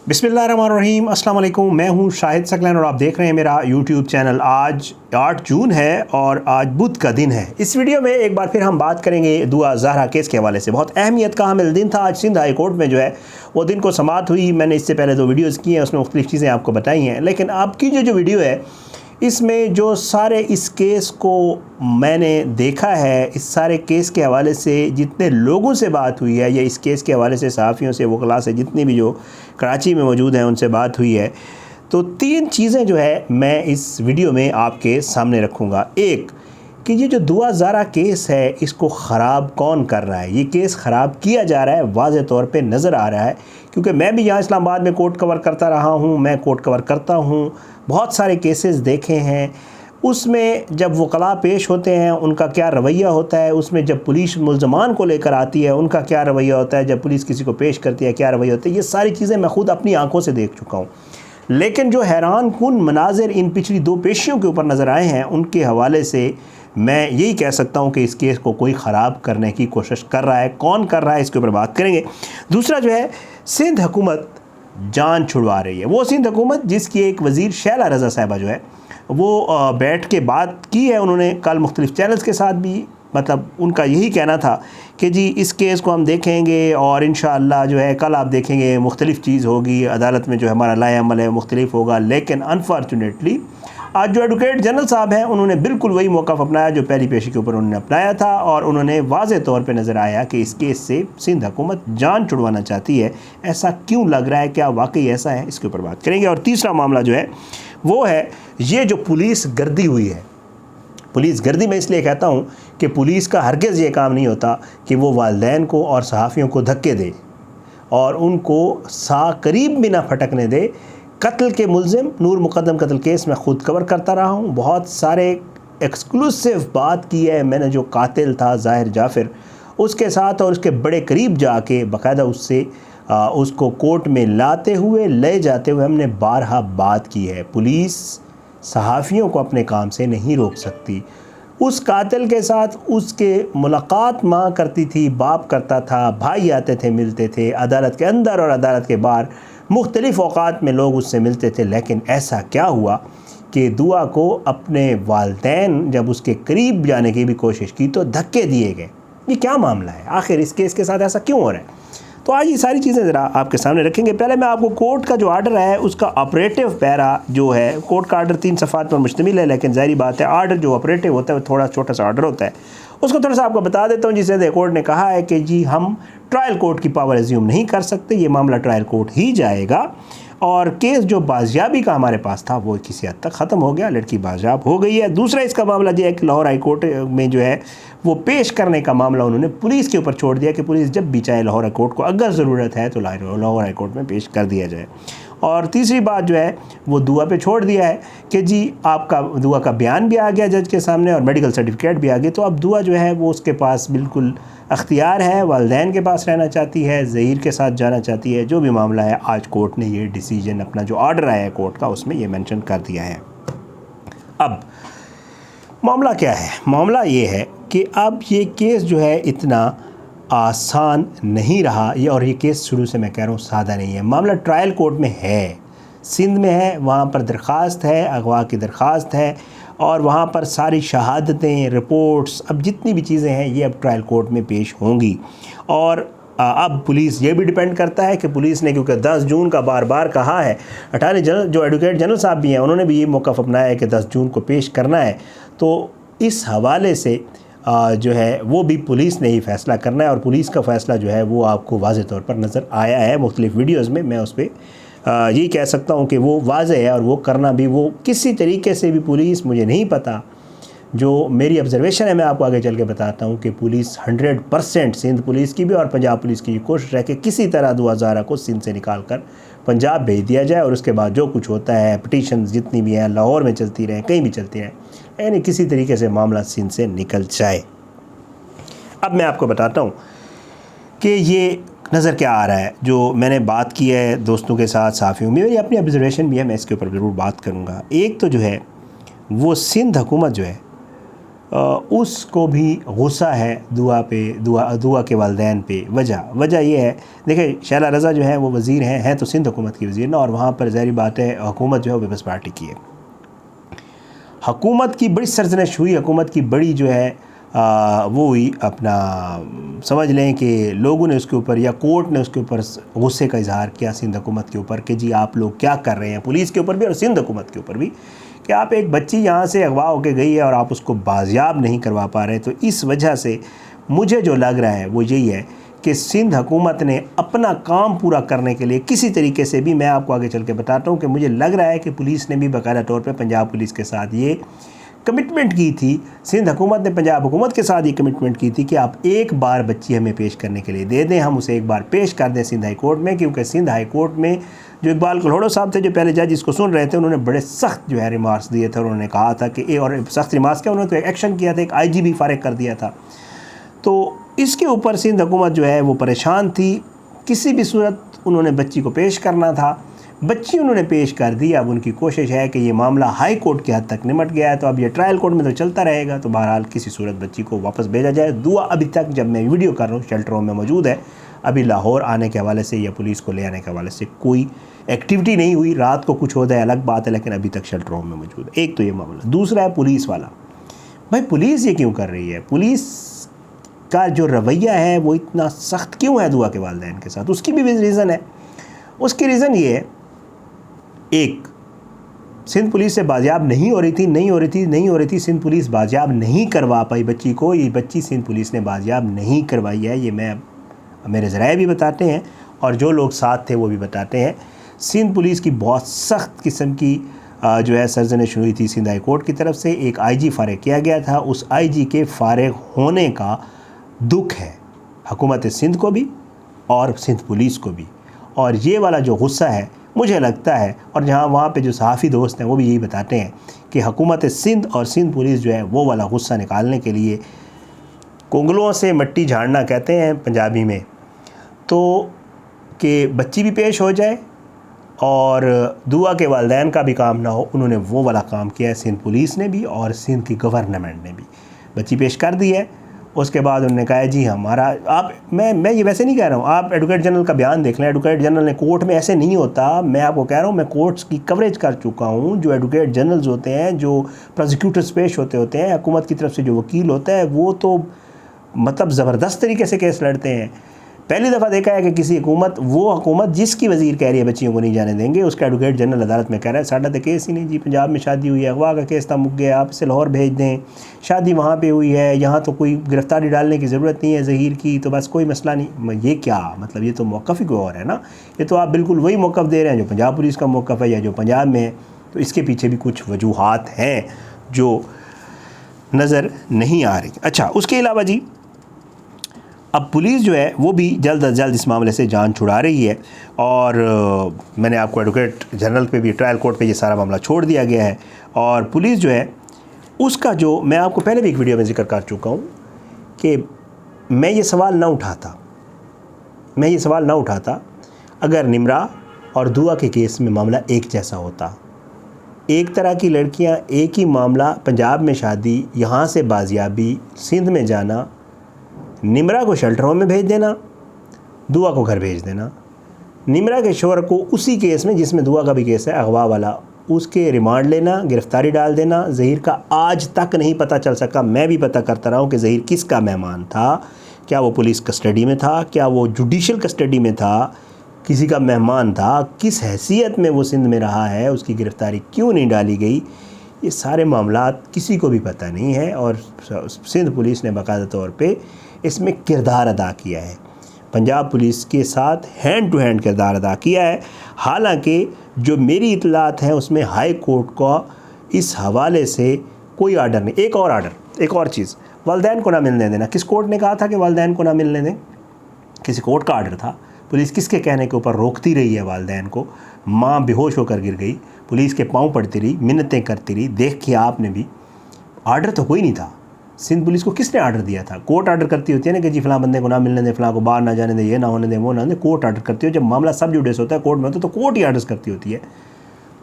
बिस्मिल्लाहिर्रहमानिर्रहीम, अस्सलाम वालेकुम। मैं हूं शाहिद सकलैन और आप देख रहे हैं मेरा यूट्यूब चैनल। आज 8 जून है और आज बुध का दिन है। इस वीडियो में एक बार फिर हम बात करेंगे दुआ ज़हरा केस के हवाले से। बहुत अहमियत का हामिल दिन था। आज सिंध हाई कोर्ट में जो है वो दिन को समाअत हुई। मैंने इससे पहले 2 वीडियोज़ की हैं, उसमें मुख्तलिफ़ चीज़ें आपको बताई हैं, लेकिन आपकी जो वीडियो है इसमें जो सारे इस केस को मैंने देखा है, इस सारे केस के हवाले से जितने लोगों से बात हुई है या इस केस के हवाले से सहाफ़ियों से, वकला से, जितनी भी जो कराची में मौजूद हैं उनसे बात हुई है, तो 3 चीज़ें जो है मैं इस वीडियो में आपके सामने रखूँगा। एक कि ये जो दुआ ज़हरा केस है इसको ख़राब कौन कर रहा है। ये केस ख़राब किया जा रहा है, वाज़े तौर पे नज़र आ रहा है, क्योंकि मैं भी यहाँ इस्लामाबाद में कोर्ट कवर करता रहा हूँ, मैं कोर्ट कवर करता हूँ, बहुत सारे केसेस देखे हैं। उसमें जब वकला पेश होते हैं उनका क्या रवैया होता है, उसमें जब पुलिस मुल्ज़मान को लेकर आती है उनका क्या रवैया होता है, जब पुलिस किसी को पेश करती है क्या रवैया होता है, ये सारी चीज़ें मैं ख़ुद अपनी आँखों से देख चुका हूँ। लेकिन जो हैरान कुन मनाज़िर इन पिछली 2 पेशियों के ऊपर नज़र आए हैं उनके हवाले से मैं यही कह सकता हूँ कि इस केस को कोई ख़राब करने की कोशिश कर रहा है। कौन कर रहा है इसके ऊपर बात करेंगे। दूसरा जो है, सिंध हुकूमत जान छुड़वा रही है। वो सिंध हुकूमत जिसकी एक वज़ीर शैला रज़ा साहिबा जो है वो बैठ के बात की है, उन्होंने कल मुख्तलिफ़ चैनल्स के साथ भी, मतलब उनका यही कहना था कि जी इस केस को हम देखेंगे और इंशाअल्लाह जो है कल आप देखेंगे मुख्तलिफ़ चीज़ होगी, अदालत में जो हमारा लाए अमल है मुख्तलिफ होगा। लेकिन अनफॉर्चुनेटली आज जो एडवोकेट जनरल साहब हैं उन्होंने बिल्कुल वही मौक़िफ़ अपनाया जो पहली पेशी के ऊपर उन्होंने अपनाया था, और उन्होंने वाज़े तौर पे नज़र आया कि इस केस से सिंध हुकूमत जान छुड़वाना चाहती है। ऐसा क्यों लग रहा है, क्या वाकई ऐसा है, इसके ऊपर बात करेंगे। और तीसरा मामला जो है वो है ये जो पुलिस गर्दी हुई है। पुलिस गर्दी मैं इसलिए कहता हूँ कि पुलिस का हरगिज़ ये काम नहीं होता कि वो वालिदैन को और सहाफ़ियों को धक्के दे और उनको करीब भी ना फटकने दे। कत्ल के मुल्ज़िम नूर मुक़द्दम कत्ल केस मैं ख़ुद कवर करता रहा हूँ, बहुत सारे एक्सक्लूसिव बात की है मैंने। जो कातिल था ज़ाहिर जाफ़िर, उसके साथ और उसके बड़े करीब जाके बाकायदा उससे उसको कोर्ट में लाते हुए ले जाते हुए हमने बारहा बात की है। पुलिस सहाफ़ियों को अपने काम से नहीं रोक सकती। उस कातिल के साथ उसके मुलाकात माँ करती थी, बाप करता था, भाई आते थे, मिलते थे, अदालत के अंदर और अदालत के बाहर मुख्तलिफ़ औक़ात में लोग उससे मिलते थे। लेकिन ऐसा क्या हुआ कि दुआ को अपने वालिदैन जब उसके करीब जाने की भी कोशिश की तो धक्के दिए गए। ये क्या मामला है, आखिर इस केस के साथ ऐसा क्यों हो रहा है? तो आज ये सारी चीज़ें ज़रा आपके सामने रखेंगे। पहले मैं आपको कोर्ट का जो आर्डर है उसका ऑपरेटिव पैरा जो है, कोर्ट का आर्डर 3 सफ़ात पर मुश्तमिल है, लेकिन ज़ाहिर बात है आर्डर जो ऑपरेटिव होता है वो थोड़ा छोटा सा आर्डर होता है, उसको थोड़ा सा आपको बता देता हूँ। जिसे कोर्ट ने कहा है कि जी हम ट्रायल कोर्ट की पावर एज्यूम नहीं कर सकते, ये मामला ट्रायल कोर्ट ही जाएगा, और केस जो बाजियाबी का हमारे पास था वो किसी हद तक ख़त्म हो गया, लड़की बाजियाब हो गई है। दूसरा इसका मामला ये है कि लाहौर हाई कोर्ट में जो है वो पेश करने का मामला उन्होंने पुलिस के ऊपर छोड़ दिया कि पुलिस जब भी चाहे लाहौर हाई कोर्ट को अगर ज़रूरत है तो लाहौर हाई कोर्ट में पेश कर दिया जाए। और तीसरी बात जो है वो दुआ पे छोड़ दिया है कि जी आपका दुआ का बयान भी आ गया जज के सामने और मेडिकल सर्टिफिकेट भी आ गया, तो अब दुआ जो है वो उसके पास बिल्कुल अख्तियार है, वालिदैन के पास रहना चाहती है, ज़हीर के साथ जाना चाहती है। जो भी मामला है आज कोर्ट ने ये डिसीजन, अपना जो ऑर्डर आया है कोर्ट का, उसमें ये मेंशन कर दिया है। अब मामला क्या है? मामला ये है कि अब ये केस जो है इतना आसान नहीं रहा, ये और ये केस शुरू से मैं कह रहा हूँ सादा नहीं है। मामला ट्रायल कोर्ट में है, सिंध में है, वहाँ पर दरख्वास्त है, अगवा की दरख्वास्त है, और वहाँ पर सारी शहादतें, रिपोर्ट्स, अब जितनी भी चीज़ें हैं ये अब ट्रायल कोर्ट में पेश होंगी। और अब पुलिस, ये भी डिपेंड करता है कि पुलिस ने, क्योंकि 10 जून का बार बार कहा है, अटॉर्नी जनरल जो एडवोकेट जनरल साहब भी हैं उन्होंने भी ये मौक़िफ़ अपनाया है कि 10 जून को पेश करना है, तो इस हवाले से जो है वो भी पुलिस ने ही फ़ैसला करना है। और पुलिस का फ़ैसला जो है वो आपको वाज़े तौर पर नज़र आया है मुख्तलिफ़ वीडियोज़ में। मैं उस पर यही कह सकता हूँ कि वो वाज़े है, और वो करना भी, वो किसी तरीके से भी पुलिस, मुझे नहीं पता, जो मेरी ऑब्ज़र्वेशन है मैं आपको आगे चल के बताता हूँ कि पुलिस 100% सिंध पुलिस की भी और पंजाब पुलिस की कोशिश है कि किसी तरह दुआ ज़हरा को सिंध से निकाल कर पंजाब भेज दिया जाए, और उसके बाद जो कुछ होता है, पिटीशन जितनी भी हैं लाहौर में चलती रहें, कहीं भी चलती रहें, यानी किसी तरीके से मामला सिंध से निकल जाए। अब मैं आपको बताता हूँ कि ये नज़र क्या आ रहा है। जो मैंने बात की है दोस्तों के साथ, सहाफ़ियों में, मेरी अपनी ऑब्ज़र्वेशन भी है, मैं इसके ऊपर ज़रूर बात करूँगा। एक तो जो है वो सिंध हुकूमत जो है उसको भी गुस्सा है दुआ पे, दुआ के वालिदैन पे। वजह ये है, देखिए शैला रज़ा जो है वो वज़ीर हैं तो सिंध हुकूमत की वज़ीर ना, और वहाँ पर ज़ाहिर बात है हुकूमत जो है वो पीपल्स पार्टी की है। हुकूमत की बड़ी सरजनश हुई, हुकूमत की बड़ी जो है वो हुई, अपना समझ लें कि लोगों ने उसके ऊपर या कोर्ट ने उसके ऊपर गुस्से का इजहार किया सिंध हुकूमत के ऊपर कि जी आप लोग क्या कर रहे हैं, पुलिस के ऊपर भी और सिंध हुकूमत के ऊपर भी, कि आप एक बच्ची यहाँ से अगवा होकर गई है और आप उसको बाजियाब नहीं करवा पा रहे। तो इस वजह से मुझे जो लग रहा है वो यही है कि सिंध हुकूमत ने अपना काम पूरा करने के लिए किसी तरीके से भी, मैं आपको आगे चल के बताता हूँ कि मुझे लग रहा है कि पुलिस ने भी बाकायदा तौर पे पंजाब पुलिस के साथ ये कमिटमेंट की थी, सिंध हुकूमत ने पंजाब हुकूमत के साथ ये कमिटमेंट की थी कि आप एक बार बच्ची हमें पेश करने के लिए दे दें, हम उसे एक बार पेश कर दें सिंध हाई कोर्ट में। क्योंकि सिंध हाई कोर्ट में जो इकबाल कल्होड़ो साहब थे, जो पहले जज इसको सुन रहे थे, उन्होंने बड़े सख्त जो है रिमार्क्स दिए थे। उन्होंने कहा था कि और सख्त रिमार्क्स क्या, उन्होंने तो एक्शन किया था, एक IG भी फारिग कर दिया था। तो इसके ऊपर सिंध हुकूमत जो है वो परेशान थी, किसी भी सूरत उन्होंने बच्ची को पेश करना था। बच्ची उन्होंने पेश कर दी। अब उनकी कोशिश है कि ये मामला हाई कोर्ट के हद तक निमट गया है, तो अब ये ट्रायल कोर्ट में तो चलता रहेगा। तो बहरहाल किसी सूरत बच्ची को वापस भेजा जाए। दुआ अभी तक जब मैं वीडियो कर रहा हूँ शेल्टर होम में मौजूद है, अभी लाहौर आने के हवाले से या पुलिस को ले आने के हवाले से कोई एक्टिविटी नहीं हुई। रात को कुछ होता है अलग बात है, लेकिन अभी तक शेल्टर होम में मौजूद है। एक तो ये मामला। दूसरा है पुलिस वाला। भाई पुलिस ये क्यों कर रही है, पुलिस का जो रवैया है वो इतना सख्त क्यों है दुआ के वालिदैन के साथ, उसकी भी रीज़न है। उसकी रीज़न ये है, एक, सिंध पुलिस से बाजियाब नहीं हो रही थी। सिंध पुलिस बाजियाब नहीं करवा पाई बच्ची को। ये बच्ची सिंध पुलिस ने बाजियाब नहीं करवाई है, ये मेरे ज़राए भी बताते हैं और जो लोग साथ थे वो भी बताते हैं। सिंध पुलिस की बहुत सख्त किस्म की जो है सरजनश हुई थी सिंध हाई कोर्ट की तरफ से। एक IG फारिग किया गया था, उस IG के फारिग होने का दुख है हुकूमत सिंध को भी और सिंध पुलिस को भी। और ये वाला जो गुस्सा है मुझे लगता है, और जहाँ वहाँ पे जो सहाफ़ी दोस्त हैं वो भी यही बताते हैं कि हुकूमत सिंध और सिंध पुलिस जो है वो वाला गुस्सा निकालने के लिए कुंगलों से मिट्टी झाड़ना कहते हैं पंजाबी में, तो कि बच्ची भी पेश हो जाए और दुआ के वालिदैन का भी काम ना हो। उन्होंने वो वाला काम किया है सिंध पुलिस ने भी और सिंध की गवर्नमेंट ने भी। बच्ची पेश कर दी है, उसके बाद उन्होंने कहा जी हमारा, आप मैं ये वैसे नहीं कह रहा हूँ, आप एडवोकेट जनरल का बयान देख लें। एडवोकेट जनरल ने कोर्ट में ऐसे नहीं होता, मैं आपको कह रहा हूँ, मैं कोर्ट्स की कवरेज कर चुका हूँ। जो एडवोकेट जनरल्स होते हैं, जो प्रोसिक्यूटर्स पेश होते हैं, हुकूमत की तरफ से जो वकील होता है, वो तो मतलब ज़बरदस्त तरीके से केस लड़ते हैं। पहली दफ़ा देखा है कि किसी हुकूमत जिसकी वज़ीर कह रही है बच्चियों को नहीं जाने देंगे, उसका एडवोकेट जनरल अदालत में कह रहा है साढ़ा तो केस ही नहीं जी, पंजाब में शादी हुई है, अगवा का केस था, मुक गया, आप इसे लाहौर भेज दें, शादी वहाँ पे हुई है, यहाँ तो कोई गिरफ्तारी डालने की ज़रूरत नहीं है ज़हीर की, तो बस कोई मसला नहीं। ये क्या मतलब, ये तो मौक़िफ़ ही कोई और है ना। ये तो आप बिल्कुल वही मौक़िफ़ दे रहे हैं जो पंजाब पुलिस का मौक़िफ़ है या जो पंजाब में है। तो इसके पीछे भी कुछ वजूहात हैं जो नज़र नहीं आ रही। अच्छा, उसके अलावा जी अब पुलिस जो है वो भी जल्द अज जल्द इस मामले से जान छुड़ा रही है, और मैंने आपको एडवोकेट जनरल पे भी ट्रायल कोर्ट पे ये सारा मामला छोड़ दिया गया है। और पुलिस जो है उसका, जो मैं आपको पहले भी एक वीडियो में जिक्र कर चुका हूँ कि मैं ये सवाल ना उठाता अगर निमरा और दुआ के केस में मामला एक जैसा होता। एक तरह की लड़कियाँ, एक ही मामला, पंजाब में शादी, यहाँ से बाजियाबी, सिंध में जाना, निमरा को शेल्टर होम में भेज देना, दुआ को घर भेज देना। निमरा के शोहर को उसी केस में जिसमें दुआ का भी केस है, अगवा वाला, उसके रिमांड लेना, गिरफ्तारी डाल देना। ज़हीर का आज तक नहीं पता चल सका। मैं भी पता करता रहा हूँ कि ज़हीर किसका मेहमान था, क्या वो पुलिस कस्टडी में था, क्या वो जुडिशल कस्टडी में था, किसी का मेहमान था, किस हैसियत में वो सिंध में रहा है, उसकी गिरफ्तारी क्यों नहीं डाली गई, ये सारे मामलात किसी को भी पता नहीं है। और सिंध पुलिस ने बाकायदा तौर पे इसमें किरदार अदा किया है, पंजाब पुलिस के साथ हैंड टू हैंड किरदार अदा किया है। हालांकि जो मेरी इतलात हैं उसमें हाई कोर्ट का इस हवाले से कोई आर्डर नहीं। एक और चीज़, वालिदैन को ना मिलने देना। किस कोर्ट ने कहा था कि वालिदैन को ना मिलने दें? किसी कोर्ट का आर्डर था। पुलिस किसके कहने के ऊपर रोकती रही है वालिदैन को? माँ बेहोश होकर गिर गई, पुलिस के पाँव पड़ती रही, मिन्नतें करती रही, देख के आपने भी। आर्डर तो कोई नहीं था। सिंध पुलिस को किसने आर्डर दिया था? कोर्ट आर्डर करती होती है ना कि जी फ़लाँ बंदे को ना मिलने दें, फ़लाँ को बाहर ना जाने दें, ये ना होने दें, वो ना होने दें। कोर्ट आर्डर करती हो। जब मामला सब जुडिस होता है कोर्ट में होता है तो कोर्ट ही आर्डर्स करती होती है।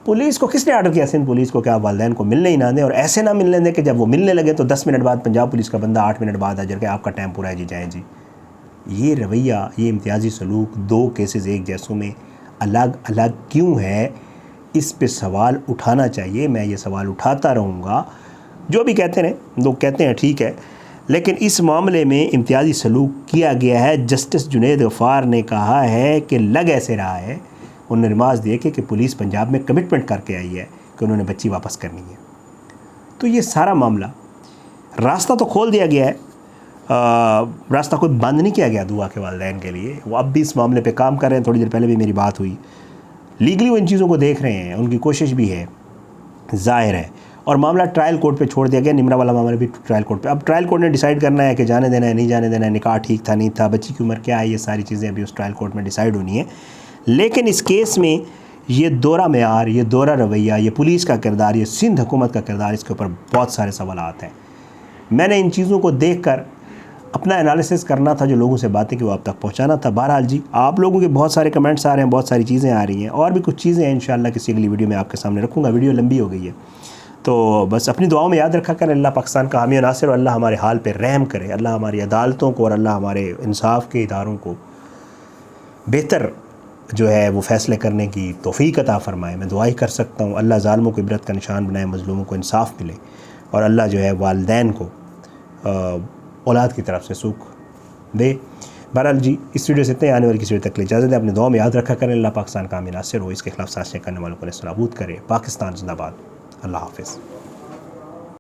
पुलिस को किसने ऑर्डर किया, सिंध पुलिस को, क्या वालिदैन को मिलने ही ना दें, और ऐसे ना मिलने दें कि जब वो मिलने लगे तो 10 मिनट बाद पंजाब पुलिस का बंदा 8 मिनट बाद आ जाए कि आपका टाइम पूरा है जी, जाएँ जी। ये रवैया, ये इम्तियाज़ी सलूक 2 केसेस एक जैसों में अलग अलग क्यों है, इस पे सवाल उठाना चाहिए। मैं ये सवाल उठाता रहूँगा। जो भी कहते हैं, लोग कहते हैं ठीक है, लेकिन इस मामले में इम्तियाज़ी सलूक किया गया है। जस्टिस जुनैद गफ़ार ने कहा है कि लग ऐसे रहा है, उन्होंने नमाज दे के कि पुलिस पंजाब में कमिटमेंट करके आई है कि उन्होंने बच्ची वापस करनी है। तो ये सारा मामला, रास्ता तो खोल दिया गया है, रास्ता कोई बंद नहीं किया गया दुआ के वालिदैन के लिए। वो अब भी इस मामले पे काम कर रहे हैं। थोड़ी देर पहले भी मेरी बात हुई, लीगली वो इन चीज़ों को देख रहे हैं, उनकी कोशिश भी है, ज़ाहिर है। और मामला ट्रायल कोर्ट पे छोड़ दिया गया। निमरा वाला मामला भी ट्रायल कोर्ट पे। अब ट्रायल कोर्ट ने डिसाइड करना है कि जाने देना है, नहीं जाने देना है, निकाह ठीक था नहीं था, बच्ची की उम्र क्या है, ये सारी चीज़ें अभी उस ट्रायल कोर्ट में डिसाइड होनी है। लेकिन इस केस में ये दोहरा मेयार, ये दोहरा रवैया, ये पुलिस का किरदार, ये सिंध हुकूमत का किरदार, इसके ऊपर बहुत सारे सवालात हैं। मैंने इन चीज़ों को देख कर अपना एनालिसिस करना था, जो लोगों से बातें कि वो आप तक पहुंचाना था। बहरहाल जी, आप लोगों के बहुत सारे कमेंट्स आ रहे हैं, बहुत सारी चीज़ें आ रही हैं, और भी कुछ चीज़ें हैं इंशाअल्लाह किसी अगली वीडियो में आपके सामने रखूँगा। वीडियो लंबी हो गई है, तो बस अपनी दुआओं में याद रखा करें। अल्लाह पाकिस्तान का हामी नासिर, और अल्लाह हमारे हाल पे रहम करे। अल्लाह हमारी अदालतों को और अल्लाह हमारे इंसाफ के इदारों को बेहतर जो है वो फ़ैसले करने की तौफ़ीक अता फ़रमाए। मैं दुआ ही कर सकता हूँ। अल्लाह ज़ालिमों को इबरत का निशान बनाए, मज़लूमों को इंसाफ मिले, और अल्लाह जो है वालिदैन को औलाद की तरफ से सुख दे। बहरहाल जी, इस वीडियो से इतने, आने वाली किसी वीडियो तक इजाज़त है। अपने दुआ में याद रखा करें। अल्लाह पाकिस्तान का हामी नासिर हो, इसके खिलाफ साजिशें करने वालों को सलाबूत करे। पाकिस्तान जिंदाबाद। अल्लाह हाफ़िज़।